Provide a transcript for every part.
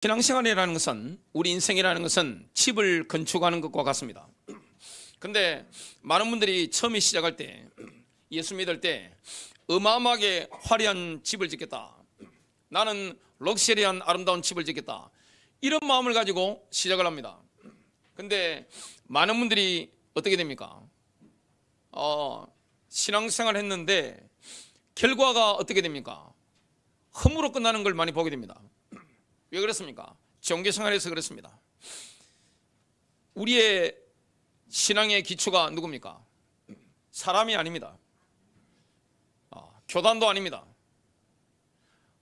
신앙생활이라는 것은, 우리 인생이라는 것은 집을 건축하는 것과 같습니다. 근데 많은 분들이 처음에 시작할 때, 예수 믿을 때 어마어마하게 화려한 집을 짓겠다, 나는 럭셔리한 아름다운 집을 짓겠다, 이런 마음을 가지고 시작을 합니다. 근데 많은 분들이 어떻게 됩니까? 신앙생활 했는데 결과가 어떻게 됩니까? 흠으로 끝나는 걸 많이 보게 됩니다. 왜 그렇습니까? 종교생활에서 그렇습니다. 우리의 신앙의 기초가 누굽니까? 사람이 아닙니다. 교단도 아닙니다.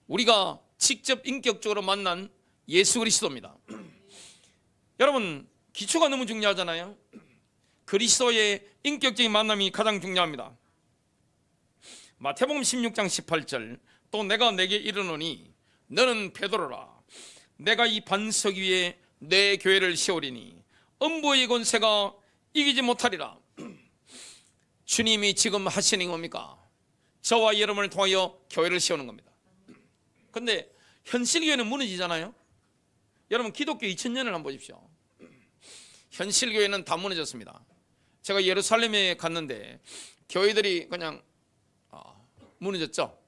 우리가 직접 인격적으로 만난 예수 그리스도입니다. 여러분, 기초가 너무 중요하잖아요. 그리스도의 인격적인 만남이 가장 중요합니다. 마태복음 16장 18절, 또 내가 내게 이르노니 너는 베드로라, 내가 이 반석 위에 내 교회를 세우리니 음부의 권세가 이기지 못하리라. 주님이 지금 하시는 게 뭡니까? 저와 여러분을 통하여 교회를 세우는 겁니다. 근데 현실교회는 무너지잖아요. 여러분, 기독교 2000년을 한번 보십시오. 현실교회는 다 무너졌습니다. 제가 예루살렘에 갔는데 교회들이 그냥 무너졌죠.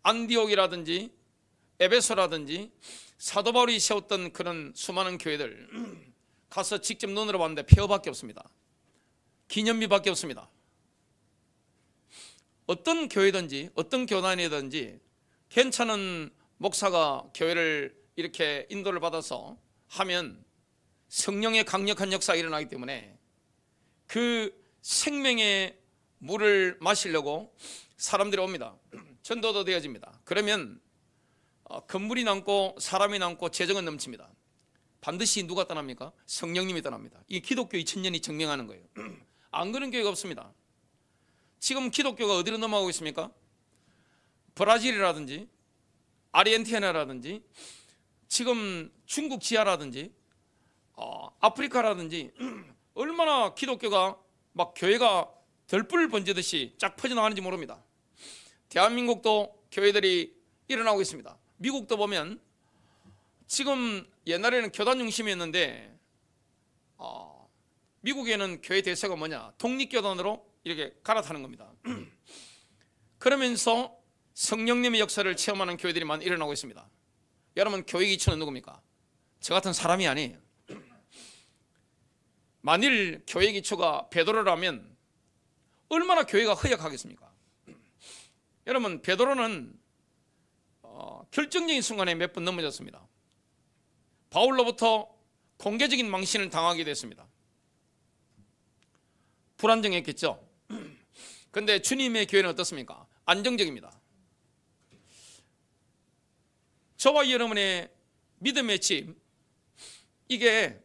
안디옥이라든지 에베소라든지 사도 바울이 세웠던 그런 수많은 교회들 가서 직접 눈으로 봤는데 폐허밖에 없습니다. 기념비밖에 없습니다. 어떤 교회든지 어떤 교단이든지 괜찮은 목사가 교회를 이렇게 인도를 받아서 하면 성령의 강력한 역사가 일어나기 때문에 그 생명의 물을 마시려고 사람들이 옵니다. 전도도 되어집니다. 그러면 건물이 남고 사람이 남고 재정은 넘칩니다. 반드시 누가 떠납니까? 성령님이 떠납니다. 이 기독교 2000년이 증명하는 거예요. 안 그런 교회가 없습니다. 지금 기독교가 어디로 넘어가고 있습니까? 브라질이라든지 아르헨티나라든지 지금 중국 지하라든지 아프리카라든지 얼마나 기독교가 막 교회가 덜불 번지듯이 쫙 퍼져나가는지 모릅니다. 대한민국도 교회들이 일어나고 있습니다. 미국도 보면 지금 옛날에는 교단 중심이었는데 미국에는 교회 대세가 뭐냐? 독립교단으로 이렇게 갈아타는 겁니다. 그러면서 성령님의 역사를 체험하는 교회들이 많이 일어나고 있습니다. 여러분, 교회 기초는 누굽니까? 저 같은 사람이 아니에요. 만일 교회 기초가 베드로라면 얼마나 교회가 허약하겠습니까? 여러분, 베드로는 결정적인 순간에 몇 번 넘어졌습니다. 바울로부터 공개적인 망신을 당하게 됐습니다. 불안정했겠죠. 그런데 주님의 교회는 어떻습니까? 안정적입니다. 저와 여러분의 믿음의 집, 이게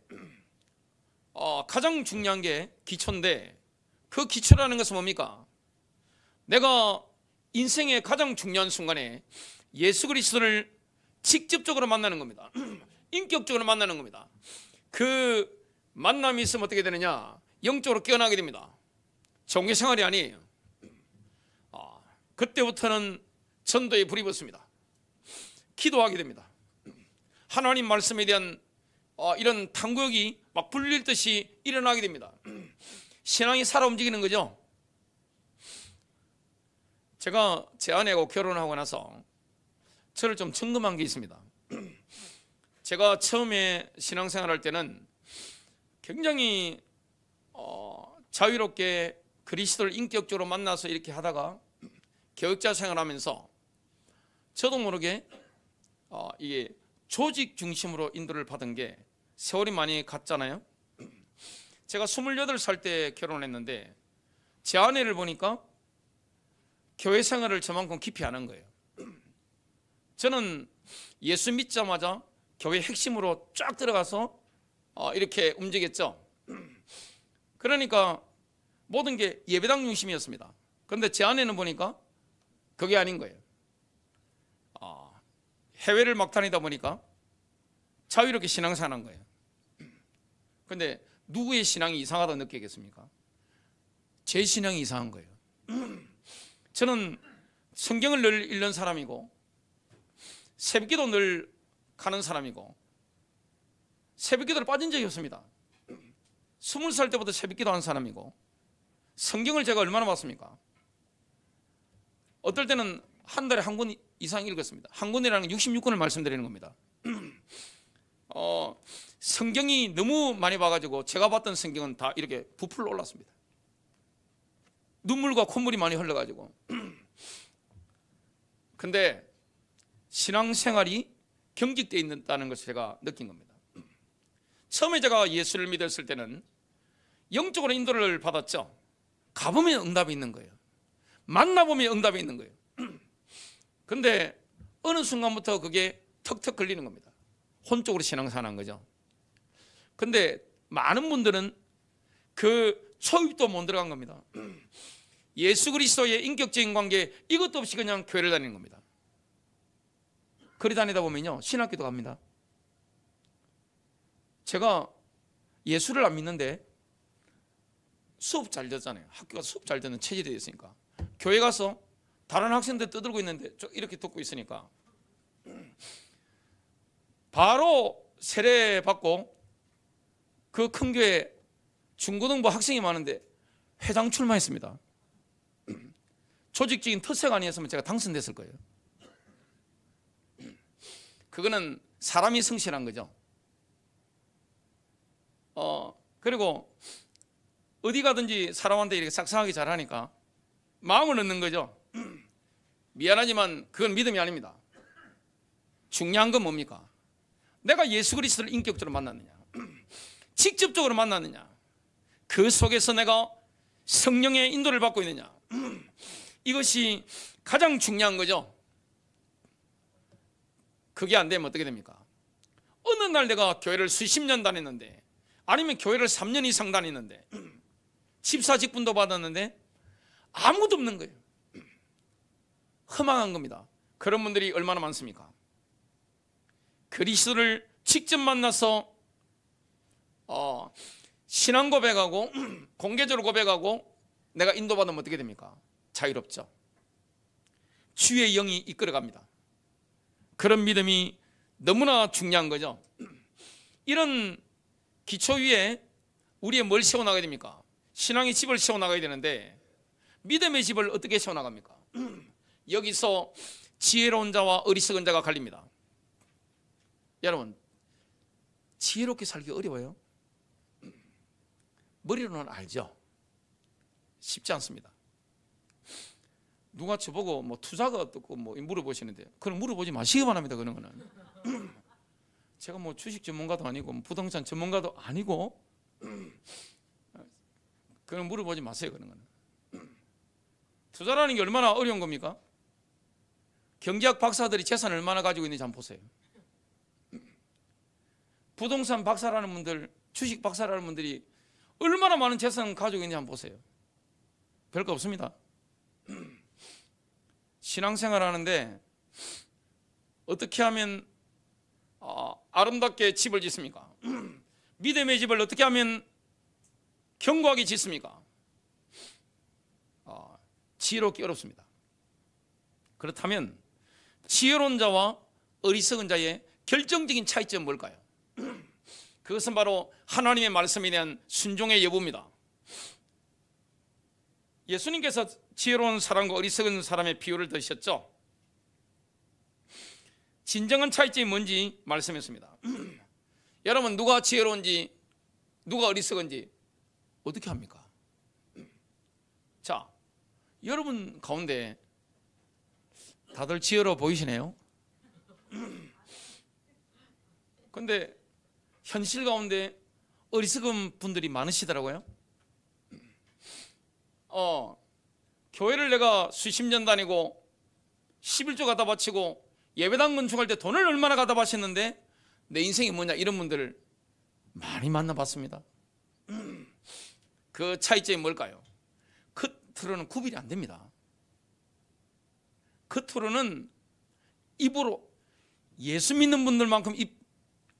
가장 중요한 게 기초인데, 그 기초라는 것은 뭡니까? 내가 인생의 가장 중요한 순간에 예수 그리스도를 직접적으로 만나는 겁니다. 인격적으로 만나는 겁니다. 그 만남이 있으면 어떻게 되느냐? 영적으로 깨어나게 됩니다. 종교생활이 아니에요. 그때부터는 전도에 불이 붙습니다. 기도하게 됩니다. 하나님 말씀에 대한 이런 탐구욕이 막 불릴 듯이 일어나게 됩니다. 신앙이 살아 움직이는 거죠. 제가 제 아내하고 결혼하고 나서 저를 좀 점검한 게 있습니다. 제가 처음에 신앙생활 할 때는 굉장히 자유롭게 그리스도를 인격적으로 만나서 이렇게 하다가 교육자 생활하면서 저도 모르게 이게 조직 중심으로 인도를 받은 게 세월이 많이 갔잖아요. 제가 28살 때 결혼했는데 제 아내를 보니까 교회 생활을 저만큼 깊이 안 한 거예요. 저는 예수 믿자마자 교회 핵심으로 쫙 들어가서 이렇게 움직였죠. 그러니까 모든 게 예배당 중심이었습니다. 그런데 제 아내는 보니까 그게 아닌 거예요. 해외를 막 다니다 보니까 자유롭게 신앙생활한 거예요. 그런데 누구의 신앙이 이상하다고 느끼겠습니까? 제 신앙이 이상한 거예요. 저는 성경을 늘 읽는 사람이고 새벽기도 늘 가는 사람이고 새벽기도를 빠진 적이 없습니다. 20살 때부터 새벽기도 한 사람이고 성경을 제가 얼마나 봤습니까? 어떨 때는 한 달에 한 권 이상 읽었습니다. 한 권이라는 건 66권을 말씀드리는 겁니다. 성경이 너무 많이 봐가지고 제가 봤던 성경은 다 이렇게 부풀어 올랐습니다. 눈물과 콧물이 많이 흘러가지고. 근데 신앙생활이 경직되어 있다는 것을 제가 느낀 겁니다. 처음에 제가 예수를 믿었을 때는 영적으로 인도를 받았죠. 가보면 응답이 있는 거예요. 만나보면 응답이 있는 거예요. 근데 어느 순간부터 그게 턱턱 걸리는 겁니다. 혼적으로 신앙생활한 거죠. 근데 많은 분들은 그 초입도 못 들어간 겁니다. 예수 그리스도의 인격적인 관계 이것도 없이 그냥 교회를 다니는 겁니다. 거리 다니다 보면요 신학교도 갑니다. 제가 예수를 안 믿는데 수업 잘 듣잖아요. 학교가 수업 잘 듣는 체질이 되어 있으니까 교회 가서 다른 학생들 떠들고 있는데 이렇게 듣고 있으니까 바로 세례 받고 그 큰 교회 중고등부 학생이 많은데 회장 출마했습니다. 조직적인特색 아니었으면 제가 당선됐을 거예요. 그거는 사람이 성실한 거죠. 그리고 어디 가든지 사람한테 이렇게 싹싹하게 잘하니까 마음을 얻는 거죠. 미안하지만 그건 믿음이 아닙니다. 중요한 건 뭡니까? 내가 예수 그리스도를 인격적으로 만났느냐, 직접적으로 만났느냐, 그 속에서 내가 성령의 인도를 받고 있느냐, 이것이 가장 중요한 거죠. 그게 안 되면 어떻게 됩니까? 어느 날 내가 교회를 수십 년 다녔는데, 아니면 교회를 3년 이상 다녔는데, 집사 직분도 받았는데 아무도 없는 거예요. 허망한 겁니다. 그런 분들이 얼마나 많습니까? 그리스도를 직접 만나서 신앙 고백하고 공개적으로 고백하고 내가 인도받으면 어떻게 됩니까? 자유롭죠. 주의 영이 이끌어갑니다. 그런 믿음이 너무나 중요한 거죠. 이런 기초 위에 우리의 뭘 세워나가야 됩니까? 신앙의 집을 세워나가야 되는데 믿음의 집을 어떻게 세워나갑니까? 여기서 지혜로운 자와 어리석은 자가 갈립니다. 여러분, 지혜롭게 살기 어려워요? 머리로는 알죠. 쉽지 않습니다. 누가 저보고 뭐 투자가 어떻고 뭐 물어보시는데 그건 물어보지 마시기 바랍니다. 그런 거는 제가 뭐 주식 전문가도 아니고 뭐 부동산 전문가도 아니고 그건 물어보지 마세요. 그런 거는 투자라는 게 얼마나 어려운 겁니까? 경제학 박사들이 재산을 얼마나 가지고 있는지 한번 보세요. 부동산 박사라는 분들, 주식 박사라는 분들이 얼마나 많은 재산을 가지고 있는지 한번 보세요. 별거 없습니다. 신앙생활 하는데 어떻게 하면 아름답게 집을 짓습니까? 믿음의 집을 어떻게 하면 견고하게 짓습니까? 지혜롭기 어렵습니다. 그렇다면 지혜로운 자와 어리석은 자의 결정적인 차이점은 뭘까요? 그것은 바로 하나님의 말씀에 대한 순종의 여부입니다. 예수님께서 지혜로운 사람과 어리석은 사람의 비유를 드셨죠. 진정한 차이점이 뭔지 말씀했습니다. 여러분, 누가 지혜로운지 누가 어리석은지 어떻게 합니까? 자, 여러분 가운데 다들 지혜로워 보이시네요. 그런데 현실 가운데 어리석은 분들이 많으시더라고요. 교회를 내가 수십 년 다니고 11조 갖다 바치고 예배당 건축할 때 돈을 얼마나 갖다 바쳤는데 내 인생이 뭐냐, 이런 분들을 많이 만나봤습니다. 그 차이점이 뭘까요? 겉으로는 구별이 안 됩니다. 겉으로는 입으로 예수 믿는 분들만큼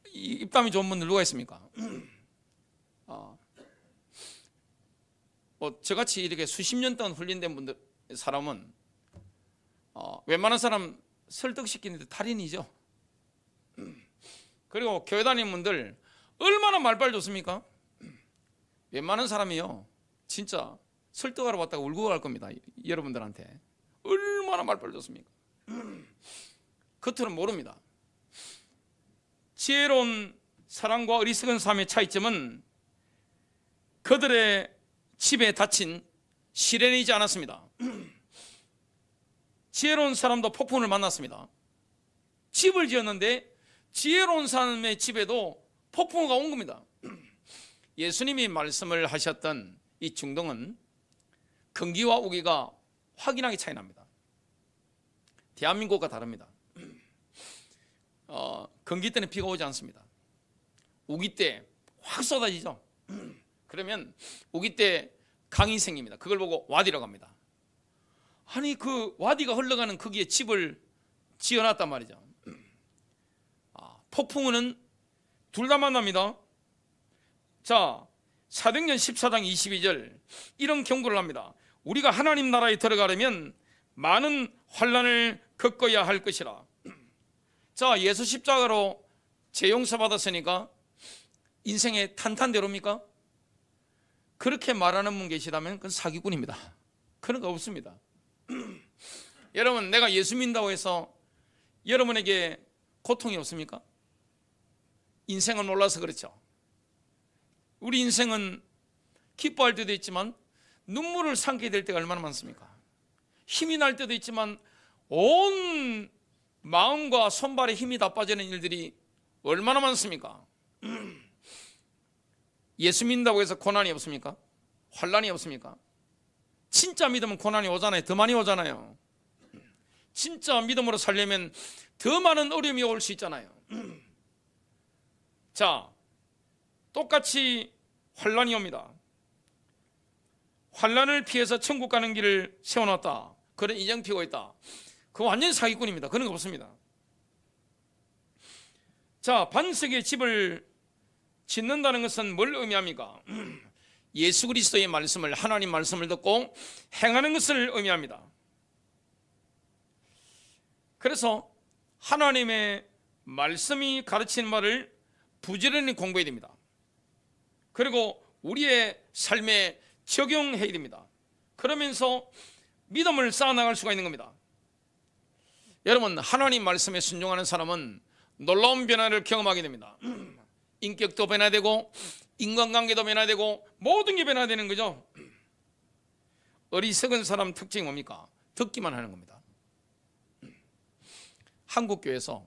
입담이 좋은 분들 누가 있습니까? 저같이 이렇게 수십 년 동안 훈련된 분들, 사람은 웬만한 사람 설득시키는데 달인이죠. 그리고 교회 다니는 분들 얼마나 말빨 좋습니까? 웬만한 사람이요 진짜 설득하러 왔다가 울고 갈 겁니다. 여러분들한테 얼마나 말빨 좋습니까? 겉으로는 모릅니다. 지혜로운 사람과 어리석은 사람의 차이점은 그들의 집에 닫힌 시련이지 않았습니다. 지혜로운 사람도 폭풍을 만났습니다. 집을 지었는데 지혜로운 사람의 집에도 폭풍우가 온 겁니다. 예수님이 말씀을 하셨던 이 중동은 건기와 우기가 확연하게 차이 납니다. 대한민국과 다릅니다. 건기 때는 비가 오지 않습니다. 우기 때 확 쏟아지죠. 그러면 우기 때 강이 생깁니다. 그걸 보고 와디라고 합니다. 아니 그 와디가 흘러가는 거기에 집을 지어놨단 말이죠. 폭풍우는 둘 다 만납니다. 자, 사도행전 14장 22절 이런 경고를 합니다. 우리가 하나님 나라에 들어가려면 많은 환난을 겪어야 할 것이라. 자, 예수 십자가로 죄 용서 받았으니까 인생의 탄탄대로입니까? 그렇게 말하는 분 계시다면 그건 사기꾼입니다. 그런 거 없습니다. 여러분, 내가 예수 믿는다고 해서 여러분에게 고통이 없습니까? 인생은 몰라서 그렇죠. 우리 인생은 기뻐할 때도 있지만 눈물을 삼게 될 때가 얼마나 많습니까? 힘이 날 때도 있지만 온 마음과 손발에 힘이 다 빠지는 일들이 얼마나 많습니까? 예수 믿는다고 해서 고난이 없습니까? 환난이 없습니까? 진짜 믿으면 고난이 오잖아요. 더 많이 오잖아요. 진짜 믿음으로 살려면 더 많은 어려움이 올 수 있잖아요. 자, 똑같이 환난이 옵니다. 환난을 피해서 천국 가는 길을 세워놨다. 그런 인정 피고 있다. 그거 완전히 사기꾼입니다. 그런 거 없습니다. 자, 반석의 집을 짓는다는 것은 뭘 의미합니까? 예수 그리스도의 말씀을, 하나님 말씀을 듣고 행하는 것을 의미합니다. 그래서 하나님의 말씀이 가르치는 말을 부지런히 공부해야 됩니다. 그리고 우리의 삶에 적용해야 됩니다. 그러면서 믿음을 쌓아나갈 수가 있는 겁니다. 여러분, 하나님 말씀에 순종하는 사람은 놀라운 변화를 경험하게 됩니다. 인격도 변화되고 인간관계도 변화되고 모든 게 변화되는 거죠. 어리석은 사람 특징이 뭡니까? 듣기만 하는 겁니다. 한국교회에서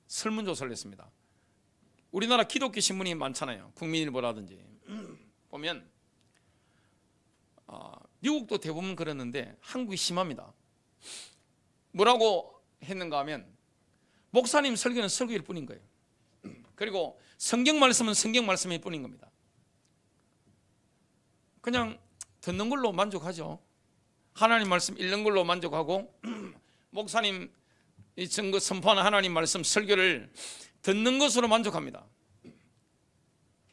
설문조사를 했습니다. 우리나라 기독교 신문이 많잖아요. 국민일보라든지 보면 미국도 대부분 그랬는데 한국이 심합니다. 뭐라고 했는가 하면 목사님 설교는 설교일 뿐인 거예요. 그리고 성경 말씀은 성경 말씀일 뿐인 겁니다. 그냥 듣는 걸로 만족하죠. 하나님 말씀 읽는 걸로 만족하고 목사님 이 증거 선포하는 하나님 말씀 설교를 듣는 것으로 만족합니다.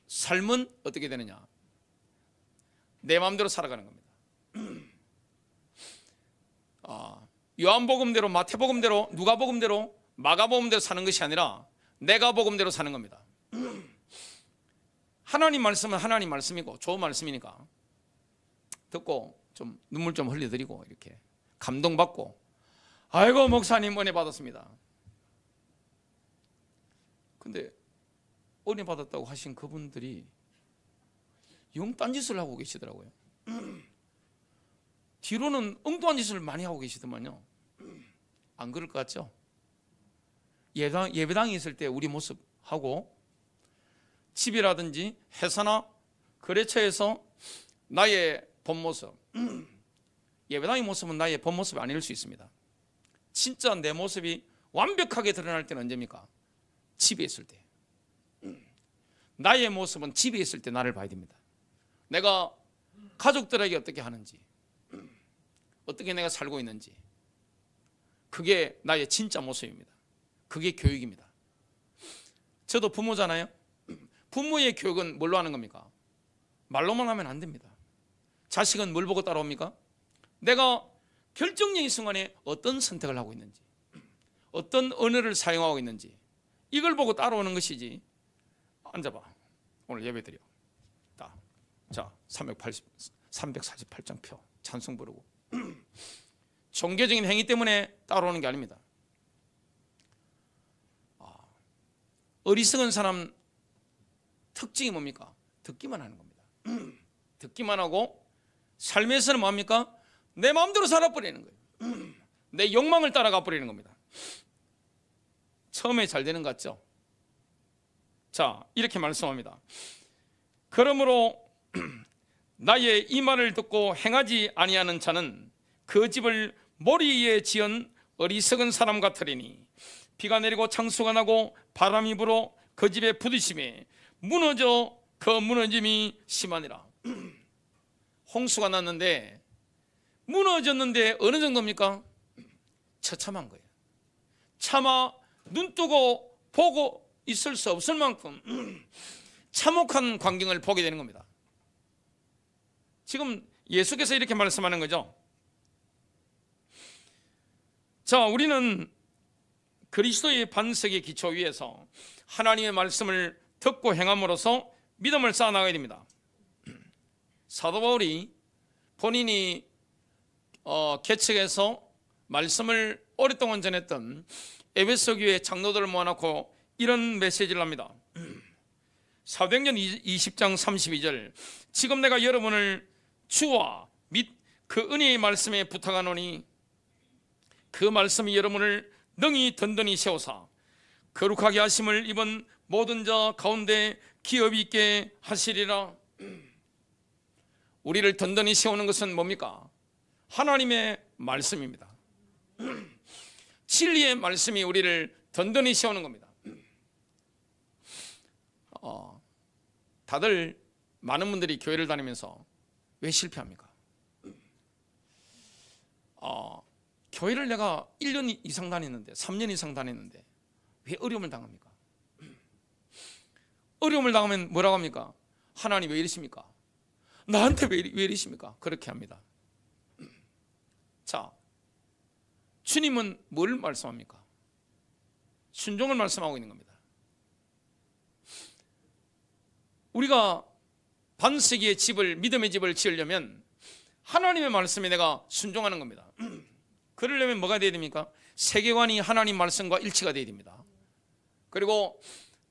삶은 어떻게 되느냐? 내 마음대로 살아가는 겁니다. 요한복음대로, 마태복음대로, 누가복음대로, 마가복음대로 사는 것이 아니라 내가 복음대로 사는 겁니다. 하나님 말씀은 하나님 말씀이고 좋은 말씀이니까 듣고 좀 눈물 좀 흘려드리고 이렇게 감동받고 아이고 목사님 은혜 받았습니다. 근데 은혜 받았다고 하신 그분들이 영 딴짓을 하고 계시더라고요. 뒤로는 엉뚱한 짓을 많이 하고 계시더만요. 안 그럴 것 같죠? 예배당에 있을 때 우리 모습하고 집이라든지 회사나 거래처에서 나의 본 모습, 예배당의 모습은 나의 본 모습이 아닐 수 있습니다. 진짜 내 모습이 완벽하게 드러날 때는 언제입니까? 집에 있을 때. 나의 모습은 집에 있을 때 나를 봐야 됩니다. 내가 가족들에게 어떻게 하는지, 어떻게 내가 살고 있는지, 그게 나의 진짜 모습입니다. 그게 교육입니다. 저도 부모잖아요. 부모의 교육은 뭘로 하는 겁니까? 말로만 하면 안 됩니다. 자식은 뭘 보고 따라옵니까? 내가 결정적인 순간에 어떤 선택을 하고 있는지, 어떤 언어를 사용하고 있는지, 이걸 보고 따라오는 것이지. 앉아봐. 오늘 예배 드려. 자, 348장 표 찬송 부르고. 종교적인 행위 때문에 따라오는 게 아닙니다. 어리석은 사람 특징이 뭡니까? 듣기만 하는 겁니다. 듣기만 하고 삶에서는 뭡니까? 내 마음대로 살아버리는 거예요. 내 욕망을 따라가 버리는 겁니다. 처음에 잘 되는 것 같죠? 자, 이렇게 말씀합니다. 그러므로 나의 이 말을 듣고 행하지 아니하는 자는 그 집을 모리 위에 지은 어리석은 사람 같으리니 비가 내리고 창수가 나고 바람이 불어 그 집에 부딪힘에 무너져 그 무너짐이 심하니라. 홍수가 났는데 무너졌는데 어느 정도입니까? 처참한 거예요. 차마 눈 뜨고 보고 있을 수 없을 만큼 참혹한 광경을 보게 되는 겁니다. 지금 예수께서 이렇게 말씀하는 거죠. 자, 우리는 그리스도의 반석의 기초 위에서 하나님의 말씀을 듣고 행함으로써 믿음을 쌓아나가야 됩니다. 사도 바울이 본인이 개척해서 말씀을 오랫동안 전했던 에베소 교회 장로들을 모아놓고 이런 메시지를 합니다. 사도행전 20장 32절 지금 내가 여러분을 주와 및 그 은혜의 말씀에 부탁하노니 그 말씀이 여러분을 능히 든든히 세우사 거룩하게 하심을 입은 모든 자 가운데 기업 있게 하시리라. 우리를 든든히 세우는 것은 뭡니까? 하나님의 말씀입니다. 진리의 말씀이 우리를 든든히 세우는 겁니다. 다들 많은 분들이 교회를 다니면서 왜 실패합니까? 교회를 내가 1년 이상 다녔는데 3년 이상 다녔는데 왜 어려움을 당합니까? 어려움을 당하면 뭐라고 합니까? 하나님 왜 이러십니까? 나한테 왜 이러십니까? 그렇게 합니다. 자, 주님은 뭘 말씀합니까? 순종을 말씀하고 있는 겁니다. 우리가 반석의 집을, 믿음의 집을 지으려면 하나님의 말씀에 내가 순종하는 겁니다. 그러려면 뭐가 돼야 됩니까? 세계관이 하나님 말씀과 일치가 돼야 됩니다. 그리고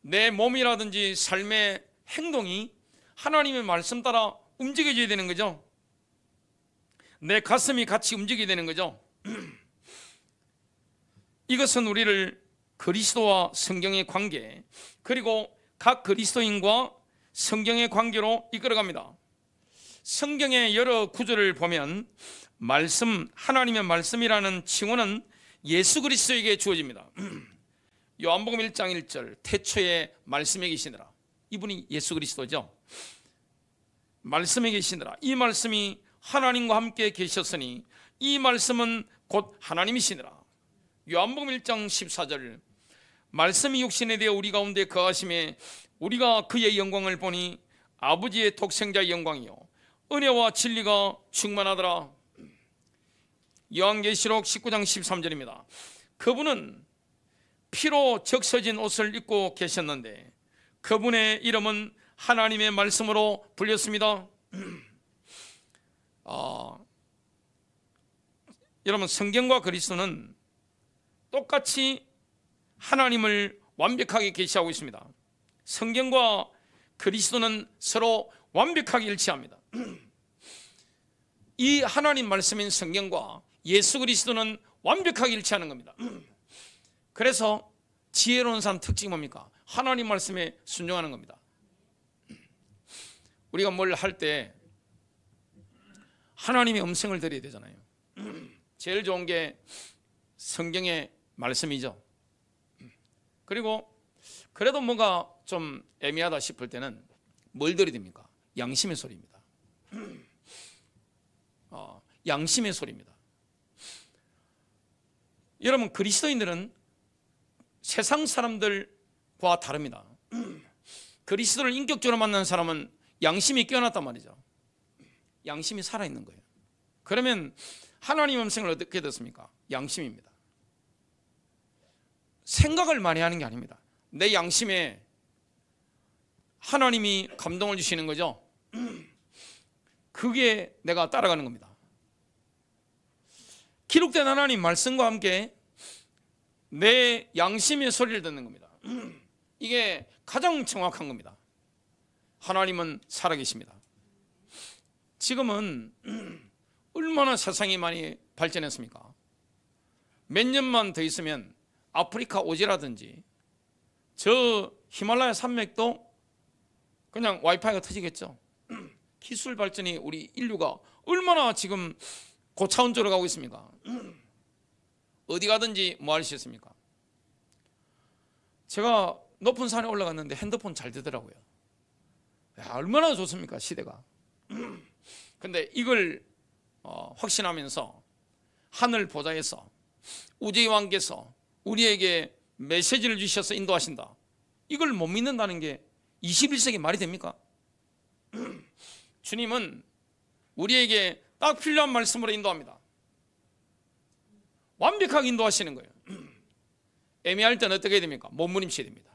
내 몸이라든지 삶의 행동이 하나님의 말씀 따라 움직여져야 되는 거죠. 내 가슴이 같이 움직여야 되는 거죠. 이것은 우리를 그리스도와 성경의 관계, 그리고 각 그리스도인과 성경의 관계로 이끌어갑니다. 성경의 여러 구절을 보면 말씀, 하나님의 말씀이라는 칭호는 예수 그리스도에게 주어집니다. 요한복음 1장 1절 태초에 말씀에 계시느라, 이분이 예수 그리스도죠. 말씀에 계시느라, 이 말씀이 하나님과 함께 계셨으니 이 말씀은 곧 하나님이시느라. 요한복음 1장 14절 말씀이 육신에 되어 우리 가운데 거하심에 우리가 그의 영광을 보니 아버지의 독생자의 영광이요 은혜와 진리가 충만하더라. 요한계시록 19장 13절입니다. 그분은 피로 적셔진 옷을 입고 계셨는데 그분의 이름은 하나님의 말씀으로 불렸습니다. 여러분, 성경과 그리스도는 똑같이 하나님을 완벽하게 계시하고 있습니다. 성경과 그리스도는 서로 완벽하게 일치합니다. 이 하나님 말씀인 성경과 예수 그리스도는 완벽하게 일치하는 겁니다. 그래서 지혜로운 사람 특징이 뭡니까? 하나님 말씀에 순종하는 겁니다. 우리가 뭘 할 때 하나님의 음성을 들어야 되잖아요. 제일 좋은 게 성경의 말씀이죠. 그리고 그래도 뭔가 좀 애매하다 싶을 때는 뭘 들어야 됩니까? 양심의 소리입니다. 양심의 소리입니다. 여러분, 그리스도인들은 세상 사람들과 다릅니다. 그리스도를 인격적으로 만난 사람은 양심이 깨어났단 말이죠. 양심이 살아있는 거예요. 그러면 하나님 음성을 어떻게 듣습니까? 양심입니다. 생각을 많이 하는 게 아닙니다. 내 양심에 하나님이 감동을 주시는 거죠. 그게 내가 따라가는 겁니다. 기록된 하나님 말씀과 함께 내 양심의 소리를 듣는 겁니다. 이게 가장 정확한 겁니다. 하나님은 살아계십니다. 지금은 얼마나 세상이 많이 발전했습니까? 몇 년만 더 있으면 아프리카 오지라든지 저 히말라야 산맥도 그냥 와이파이가 터지겠죠. 기술 발전이 우리 인류가 얼마나 지금 고차원적으로 가고 있습니까? 어디 가든지 뭐 할 수 있습니까? 제가 높은 산에 올라갔는데 핸드폰 잘 되더라고요. 야, 얼마나 좋습니까, 시대가. 근데 이걸 확신하면서 하늘 보좌에서 우주의 왕께서 우리에게 메시지를 주셔서 인도하신다, 이걸 못 믿는다는 게 21세기 말이 됩니까? 주님은 우리에게 딱 필요한 말씀으로 인도합니다. 완벽하게 인도하시는 거예요. 애매할 때는 어떻게 해야 됩니까? 몸부림쳐야 됩니다.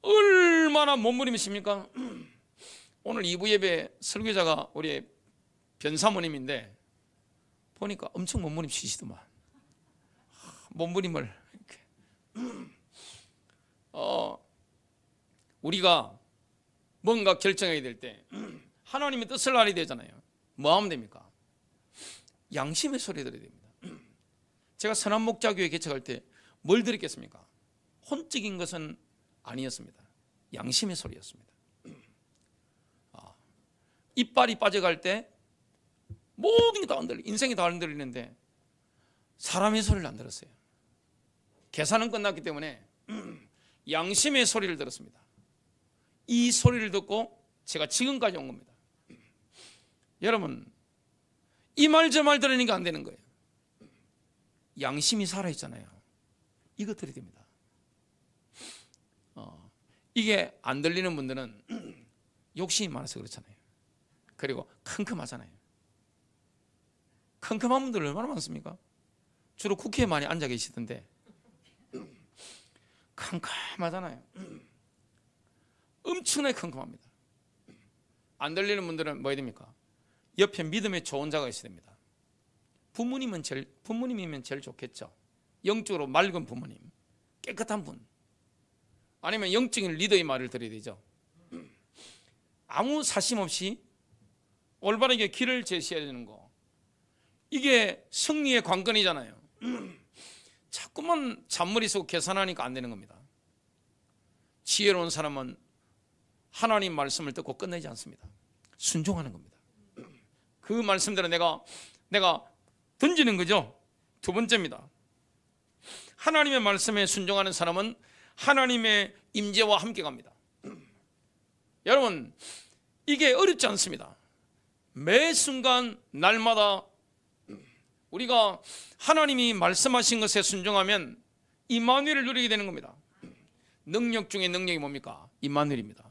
얼마나 몸부림치십니까? 오늘 2부 예배 설교자가 우리 변사모님인데 보니까 엄청 몸부림치시더만. 몸부림을 이렇게. 우리가 뭔가 결정해야 될 때 하나님의 뜻을 알아야 되잖아요. 뭐 하면 됩니까? 양심의 소리 들어야 됩니다. 제가 선한목자교회 개척할 때 뭘 들었겠습니까? 혼적인 것은 아니었습니다. 양심의 소리였습니다. 이빨이 빠져갈 때 모든 게 다 흔들려, 인생이 다 흔들리는데 사람의 소리를 안 들었어요. 계산은 끝났기 때문에 양심의 소리를 들었습니다. 이 소리를 듣고 제가 지금까지 온 겁니다. 여러분, 이 말 저 말 들으니까 안 되는 거예요. 양심이 살아있잖아요. 이것 들어야 됩니다. 이게 안 들리는 분들은 욕심이 많아서 그렇잖아요. 그리고 컴컴하잖아요. 컴컴한 분들 얼마나 많습니까? 주로 국회에 많이 앉아 계시던데 컴컴하잖아요. 엄청나게 컴컴합니다. 안 들리는 분들은 뭐 해야 됩니까? 옆에 믿음의 좋은 자가 있어야 됩니다. 부모님이면 제일 좋겠죠. 영적으로 맑은 부모님, 깨끗한 분, 아니면 영적인 리더의 말을 들어야 되죠. 아무 사심 없이 올바르게 길을 제시해야 되는 거, 이게 승리의 관건이잖아요. 자꾸만 잔머리 쓰고 계산하니까 안 되는 겁니다. 지혜로운 사람은 하나님 말씀을 듣고 끝내지 않습니다. 순종하는 겁니다. 그 말씀대로 내가 던지는 거죠. 두 번째입니다. 하나님의 말씀에 순종하는 사람은 하나님의 임재와 함께 갑니다. 여러분, 이게 어렵지 않습니다. 매 순간 날마다 우리가 하나님이 말씀하신 것에 순종하면 임마누엘을 누리게 되는 겁니다. 능력 중에 능력이 뭡니까? 임마누엘입니다.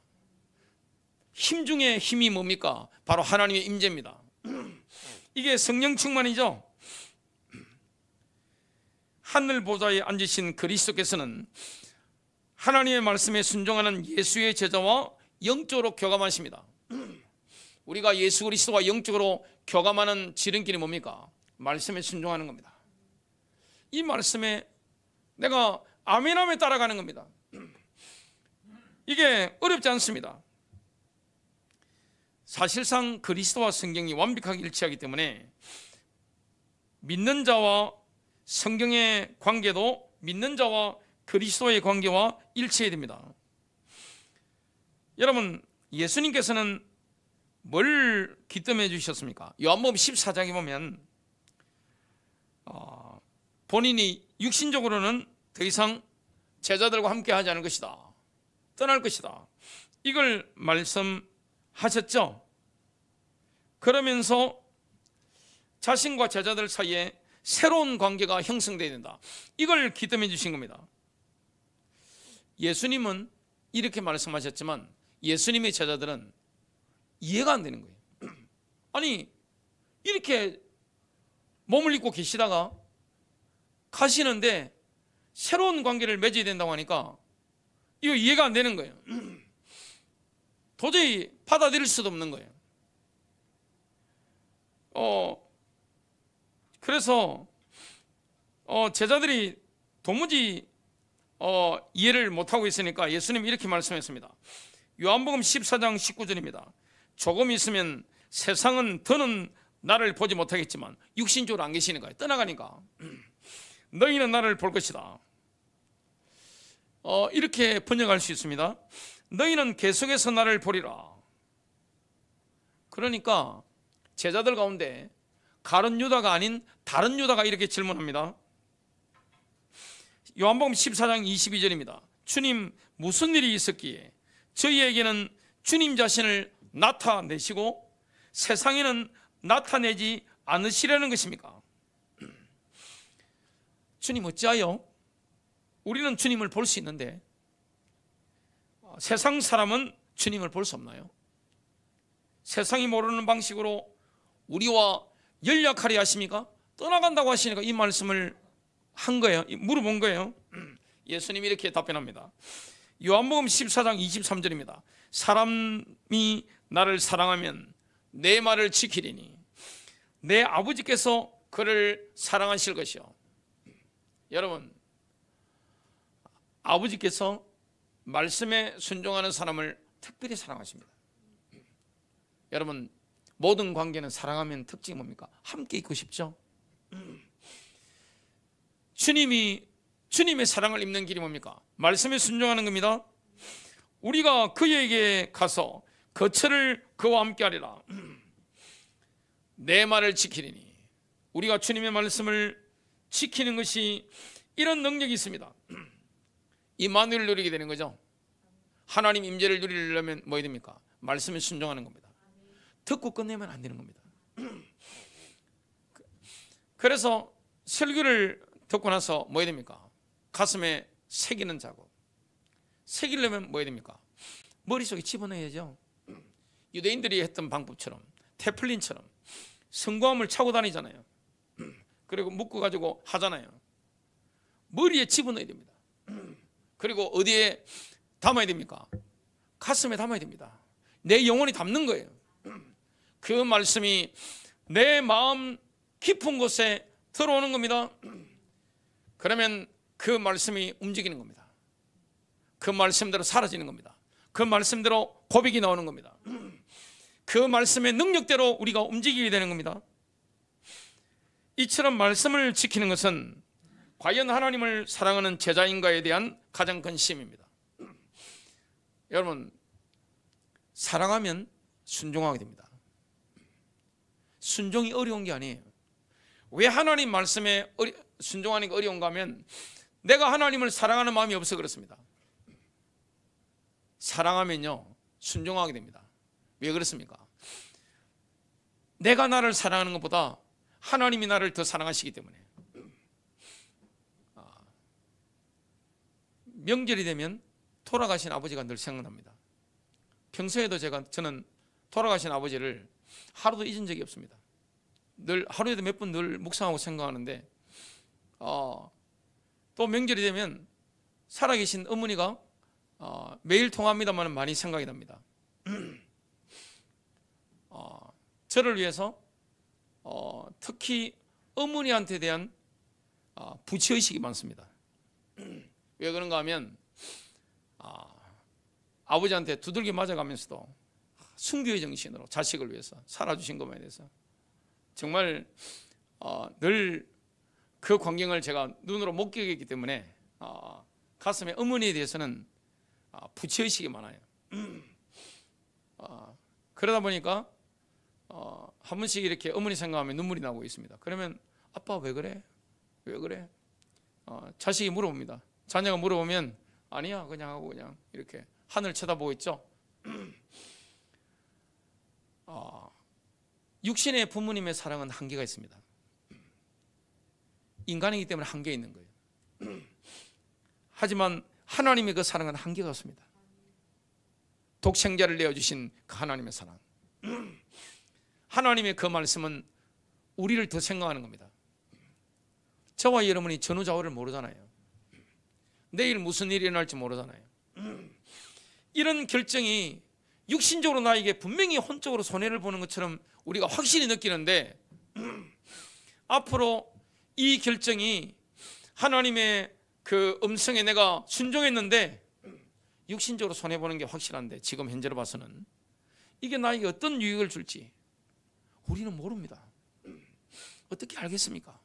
힘 중에 힘이 뭡니까? 바로 하나님의 임재입니다. 이게 성령 충만이죠. 하늘 보좌에 앉으신 그리스도께서는 하나님의 말씀에 순종하는 예수의 제자와 영적으로 교감하십니다. 우리가 예수 그리스도와 영적으로 교감하는 지름길이 뭡니까? 말씀에 순종하는 겁니다. 이 말씀에 내가 아멘하며 따라가는 겁니다. 이게 어렵지 않습니다. 사실상 그리스도와 성경이 완벽하게 일치하기 때문에 믿는 자와 성경의 관계도 믿는 자와 그리스도의 관계와 일치해야 됩니다. 여러분, 예수님께서는 뭘 기뜸해 주셨습니까? 요한복음 14장에 보면 본인이 육신적으로는 더 이상 제자들과 함께 하지 않을 것이다, 떠날 것이다, 이걸 말씀하셨죠. 그러면서 자신과 제자들 사이에 새로운 관계가 형성되어야 된다, 이걸 기뜸해 주신 겁니다. 예수님은 이렇게 말씀하셨지만 예수님의 제자들은 이해가 안 되는 거예요. 아니, 이렇게 몸을 입고 계시다가 가시는데 새로운 관계를 맺어야 된다고 하니까 이거 이해가 안 되는 거예요. 도저히 받아들일 수도 없는 거예요. 그래서 제자들이 도무지 이해를 못하고 있으니까 예수님이 이렇게 말씀했습니다. 요한복음 14장 19절입니다. 조금 있으면 세상은 더는 나를 보지 못하겠지만, 육신적으로 안 계시는 거예요. 떠나가니까. 너희는 나를 볼 것이다. 이렇게 번역할 수 있습니다. 너희는 계속해서 나를 보리라. 그러니까 제자들 가운데 가룟 유다가 아닌 다른 유다가 이렇게 질문합니다. 요한복음 14장 22절입니다. 주님, 무슨 일이 있었기에 저희에게는 주님 자신을 나타내시고 세상에는 나타내지 않으시려는 것입니까? 주님 어찌하여 우리는 주님을 볼 수 있는데 세상 사람은 주님을 볼 수 없나요? 세상이 모르는 방식으로 우리와 연락하려 하십니까? 떠나간다고 하시니까 이 말씀을 한 거예요. 물어본 거예요. 예수님이 이렇게 답변합니다. 요한복음 14장 23절입니다. 사람이 나를 사랑하면 내 말을 지키리니 내 아버지께서 그를 사랑하실 것이요. 여러분, 아버지께서 말씀에 순종하는 사람을 특별히 사랑하십니다. 여러분, 모든 관계는 사랑하면 특징이 뭡니까? 함께 있고 싶죠? 주님의 사랑을 입는 길이 뭡니까? 말씀에 순종하는 겁니다. 우리가 그에게 가서 거처를 그와 함께 하리라. 내 말을 지키리니, 우리가 주님의 말씀을 지키는 것이 이런 능력이 있습니다. 임마누엘을 누리게 되는 거죠. 하나님 임재를 누리려면 뭐 해야 됩니까? 말씀에 순종하는 겁니다. 듣고 끝내면 안 되는 겁니다. 그래서 설교를 듣고 나서 뭐 해야 됩니까? 가슴에 새기는 작업. 새기려면 뭐 해야 됩니까? 머릿속에 집어넣어야죠. 유대인들이 했던 방법처럼, 테플린처럼 성광을 차고 다니잖아요. 그리고 묶어가지고 하잖아요. 머리에 집어넣어야 됩니다. 그리고 어디에 담아야 됩니까? 가슴에 담아야 됩니다. 내 영혼이 담는 거예요. 그 말씀이 내 마음 깊은 곳에 들어오는 겁니다. 그러면 그 말씀이 움직이는 겁니다. 그 말씀대로 사라지는 겁니다. 그 말씀대로 고백이 나오는 겁니다. 그 말씀의 능력대로 우리가 움직이게 되는 겁니다. 이처럼 말씀을 지키는 것은 과연 하나님을 사랑하는 제자인가에 대한 가장 큰 시험입니다. 여러분, 사랑하면 순종하게 됩니다. 순종이 어려운 게 아니에요. 왜 하나님 말씀에 순종하는 게 어려운가 하면 내가 하나님을 사랑하는 마음이 없어 그렇습니다. 사랑하면요 순종하게 됩니다. 왜 그렇습니까? 내가 나를 사랑하는 것보다 하나님이 나를 더 사랑하시기 때문에. 명절이 되면 돌아가신 아버지가 늘 생각납니다. 평소에도 저는 돌아가신 아버지를 하루도 잊은 적이 없습니다. 늘 하루에도 몇 번 늘 묵상하고 생각하는데 또 명절이 되면 살아계신 어머니가 매일 통화합니다만 많이 생각이 납니다. 저를 위해서 특히 어머니한테 대한 부채의식이 많습니다. 왜 그런가 하면 아버지한테 두들겨 맞아가면서도 순교의 정신으로 자식을 위해서 살아주신 것만에 대해서 정말 늘 그 광경을 제가 눈으로 목격했기 때문에 가슴에 어머니에 대해서는 부채의식이 많아요. 그러다 보니까 한 번씩 이렇게 어머니 생각하면 눈물이 나고 있습니다. 그러면 아빠 왜 그래? 왜 그래? 자식이 물어봅니다. 자녀가 물어보면 아니야 그냥 하고 그냥 이렇게 하늘 쳐다보고 있죠. 육신의 부모님의 사랑은 한계가 있습니다. 인간이기 때문에 한계 있는 거예요. 하지만 하나님의 그 사랑은 한계가 없습니다. 독생자를 내어주신 그 하나님의 사랑, 하나님의 그 말씀은 우리를 더 생각하는 겁니다. 저와 여러분이 전후좌우를 모르잖아요. 내일 무슨 일이 일어날지 모르잖아요. 이런 결정이 육신적으로 나에게 분명히 혼적으로 손해를 보는 것처럼 우리가 확실히 느끼는데, 앞으로 이 결정이 하나님의 그 음성에 내가 순종했는데 육신적으로 손해보는 게 확실한데, 지금 현재로 봐서는 이게 나에게 어떤 유익을 줄지 우리는 모릅니다. 어떻게 알겠습니까?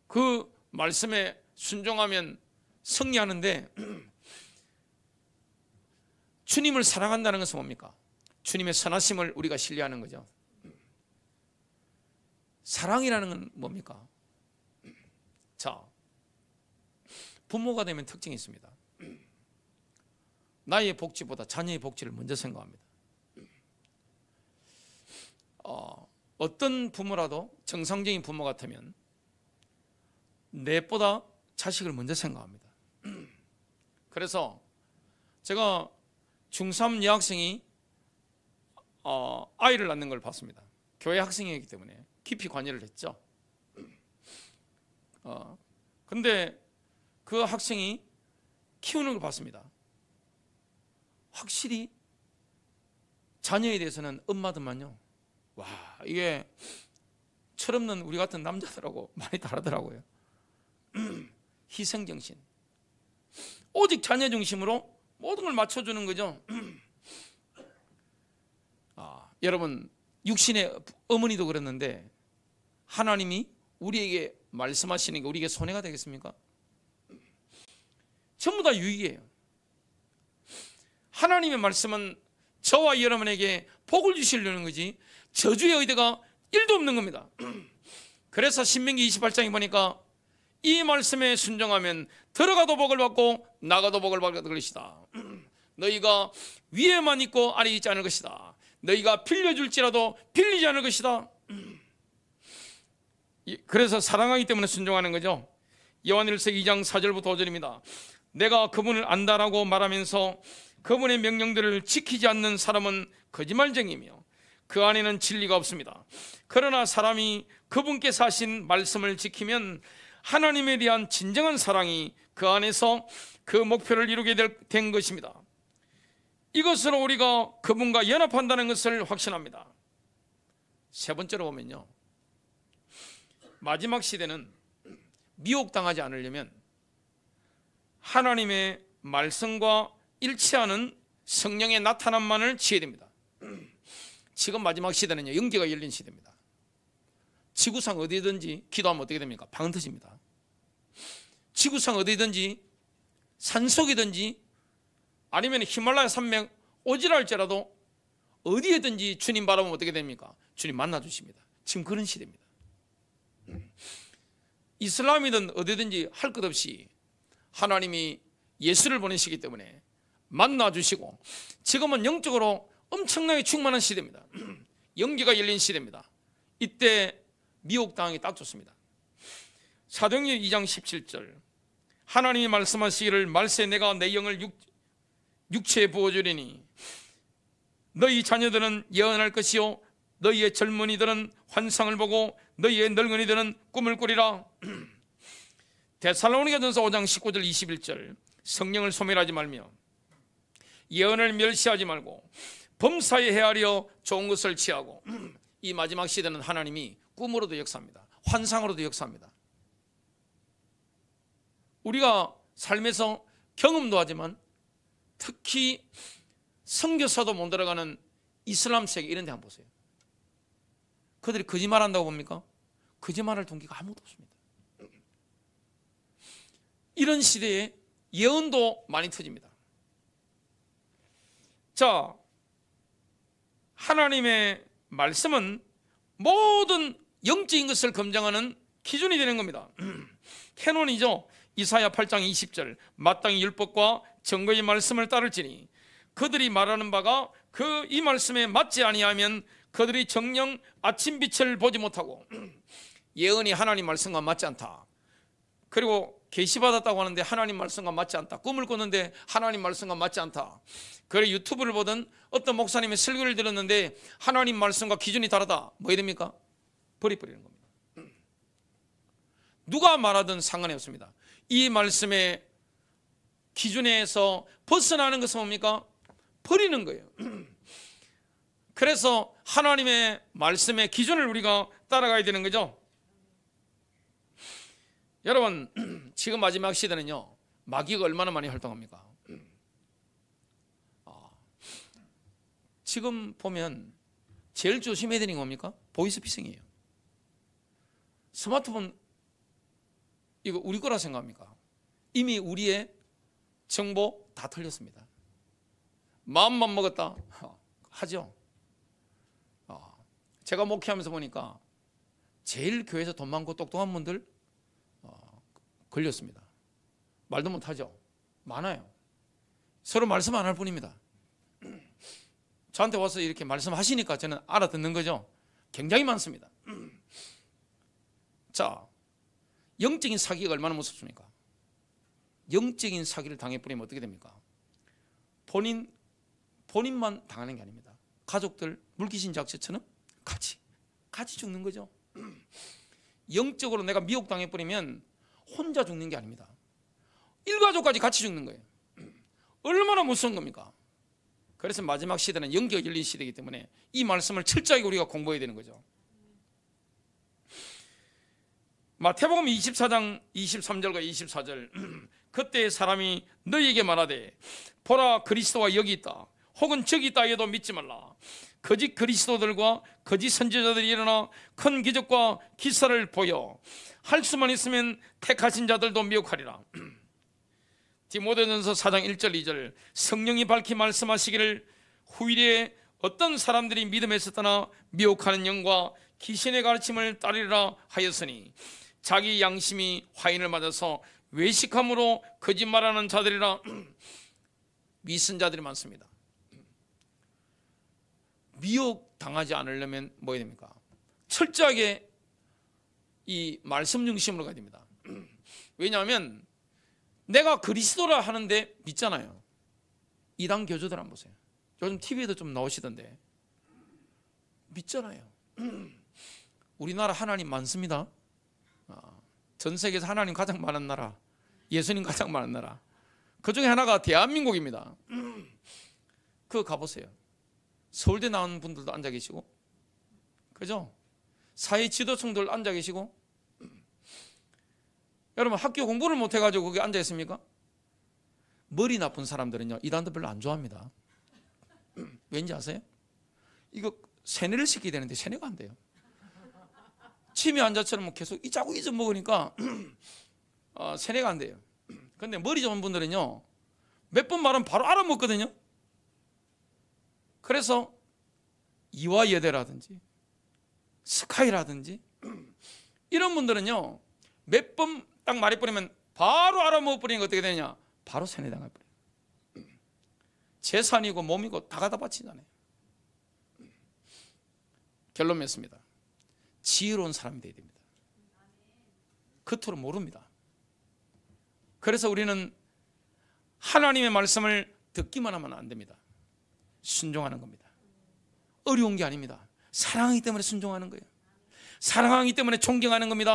그 말씀에 순종하면 승리하는데, 주님을 사랑한다는 것은 뭡니까? 주님의 선하심을 우리가 신뢰하는 거죠. 사랑이라는 건 뭡니까? 자, 부모가 되면 특징이 있습니다. 나의 복지보다 자녀의 복지를 먼저 생각합니다. 어떤 부모라도 정상적인 부모 같으면 내보다 자식을 먼저 생각합니다. 그래서 제가 중3 여학생이 아이를 낳는 걸 봤습니다. 교회 학생이기 때문에 깊이 관여를 했죠. 근데 그 학생이 키우는 걸 봤습니다. 확실히 자녀에 대해서는 엄마들만요, 와, 이게 철없는 우리 같은 남자들하고 많이 다르더라고요. 희생정신, 오직 자녀 중심으로 모든 걸 맞춰주는 거죠. 여러분, 육신의 어머니도 그랬는데 하나님이 우리에게 말씀하시는 게 우리에게 손해가 되겠습니까? 전부 다 유익이에요. 하나님의 말씀은 저와 여러분에게 복을 주시려는 거지 저주의 의도가 1도 없는 겁니다. 그래서 신명기 28장에 보니까 이 말씀에 순종하면 들어가도 복을 받고 나가도 복을 받을 것이다. 너희가 위에만 있고 아래에 있지 않을 것이다. 너희가 빌려줄지라도 빌리지 않을 것이다. 그래서 사랑하기 때문에 순종하는 거죠. 요한일서 2장 4절부터 5절입니다. 내가 그분을 안다라고 말하면서 그분의 명령들을 지키지 않는 사람은 거짓말쟁이며 그 안에는 진리가 없습니다. 그러나 사람이 그분께서 하신 말씀을 지키면 하나님에 대한 진정한 사랑이 그 안에서 그 목표를 이루게 된 것입니다. 이것으로 우리가 그분과 연합한다는 것을 확신합니다. 세 번째로 보면요, 마지막 시대는 미혹당하지 않으려면 하나님의 말씀과 일치하는 성령의 나타남만을 취해야 됩니다. 지금 마지막 시대는요, 영계가 열린 시대입니다. 지구상 어디든지 기도하면 어떻게 됩니까? 방언 터집니다. 지구상 어디든지 산속이든지 아니면 히말라야 산맥 오지라 할지라도 어디에든지 주님 바라보면 어떻게 됩니까? 주님 만나주십니다. 지금 그런 시대입니다. 이슬람이든 어디든지 할 것 없이 하나님이 예수를 보내시기 때문에 만나주시고, 지금은 영적으로 엄청나게 충만한 시대입니다. 영계가 열린 시대입니다. 이때 미혹당하기 딱 좋습니다. 사도행전 2장 17절, 하나님이 말씀하시기를 말세 내가 내 영을 육체에 부어주리니 너희 자녀들은 예언할 것이요 너희의 젊은이들은 환상을 보고 너희의 늙은이들은 꿈을 꾸리라. 데살로니가전서 5장 19절 21절, 성령을 소멸하지 말며 예언을 멸시하지 말고 범사에 헤아려 좋은 것을 취하고. 이 마지막 시대는 하나님이 꿈으로도 역사합니다. 환상으로도 역사합니다. 우리가 삶에서 경험도 하지만 특히 선교사도 못 들어가는 이슬람 세계 이런 데 한번 보세요. 그들이 거짓말한다고 봅니까? 거짓말할 동기가 아무도 없습니다. 이런 시대에 예언도 많이 터집니다. 자, 하나님의 말씀은 모든 영적인 것을 검증하는 기준이 되는 겁니다. 캐논이죠. 이사야 8장 20절, 마땅히 율법과 증거의 말씀을 따를지니 그들이 말하는 바가 그 이 말씀에 맞지 아니하면 그들이 정녕 아침빛을 보지 못하고. 예언이 하나님 말씀과 맞지 않다. 그리고 계시받았다고 하는데 하나님 말씀과 맞지 않다. 꿈을 꿨는데 하나님 말씀과 맞지 않다. 그래 유튜브를 보던 어떤 목사님의 설교를 들었는데 하나님 말씀과 기준이 다르다. 뭐 해야 됩니까? 버리는 겁니다. 누가 말하든 상관이 없습니다. 이 말씀의 기준에서 벗어나는 것은 뭡니까? 버리는 거예요. 그래서 하나님의 말씀의 기준을 우리가 따라가야 되는 거죠. 여러분, 지금 마지막 시대는요, 마귀가 얼마나 많이 활동합니까? 지금 보면 제일 조심해야 되는 게 뭡니까? 보이스피싱이에요. 스마트폰 이거 우리 거라 생각합니까? 이미 우리의 정보 다 털렸습니다. 마음만 먹었다 하죠. 제가 목회하면서 보니까 제일 교회에서 돈 많고 똑똑한 분들 걸렸습니다. 말도 못하죠. 많아요. 서로 말씀 안 할 뿐입니다. 저한테 와서 이렇게 말씀하시니까 저는 알아듣는 거죠. 굉장히 많습니다. 자, 영적인 사기가 얼마나 무섭습니까? 영적인 사기를 당해버리면 어떻게 됩니까? 본인만 당하는 게 아닙니다. 가족들 물귀신 작처럼 같이 죽는 거죠. 영적으로 내가 미혹당해버리면 혼자 죽는 게 아닙니다. 일가족까지 같이 죽는 거예요. 얼마나 무서운 겁니까? 그래서 마지막 시대는 영계가 열린 시대이기 때문에 이 말씀을 철저하게 우리가 공부해야 되는 거죠. 마태복음 24장 23절과 24절 그때 사람이 너희에게 말하되 보라 그리스도가 여기 있다 혹은 저기 있다 해도 믿지 말라. 거짓 그리스도들과 거짓 선지자들이 일어나 큰 기적과 기사를 보여 할 수만 있으면 택하신 자들도 미혹하리라. 디모데전서 4장 1절 2절 성령이 밝히 말씀하시기를 후일에 어떤 사람들이 믿음에서 떠나 미혹하는 영과 귀신의 가르침을 따르리라 하였으니 자기 양심이 화인을 맞아서 외식함으로 거짓말하는 자들이라. 미선자들이 많습니다. 미혹당하지 않으려면 뭐 해야 됩니까? 철저하게 이 말씀 중심으로 가야 됩니다. 왜냐하면 내가 그리스도라 하는데 믿잖아요. 이단 교주들 한번 보세요. 요즘 TV에도 좀 나오시던데 믿잖아요. 우리나라 하나님 많습니다. 전 세계에서 하나님 가장 많은 나라, 예수님 가장 많은 나라, 그 중에 하나가 대한민국입니다. 그거 가보세요. 서울대 나온 분들도 앉아 계시고, 그죠? 사회 지도층들 앉아 계시고, 여러분 학교 공부를 못 해가지고 거기 앉아 있습니까? 머리 나쁜 사람들은요 이단도 별로 안 좋아합니다. 왠지 아세요? 이거 세뇌를 시켜야 되는데 세뇌가 안 돼요. 침이 환자처럼 계속 자꾸 잊어먹으니까 세뇌가 안 돼요. 그런데 머리 좋은 분들은요 몇 번 말하면 바로 알아먹거든요. 그래서 이화여대라든지 스카이라든지 이런 분들은요 몇 번 딱 말해버리면 바로 알아먹어버리는 게 어떻게 되냐? 바로 세뇌당할 거예요. 재산이고 몸이고 다 갖다 바치잖아요. 결론 맺습니다. 지혜로운 사람이 되어야 됩니다. 겉으로 모릅니다. 그래서 우리는 하나님의 말씀을 듣기만 하면 안 됩니다. 순종하는 겁니다. 어려운 게 아닙니다. 사랑하기 때문에 순종하는 거예요. 사랑하기 때문에 존경하는 겁니다.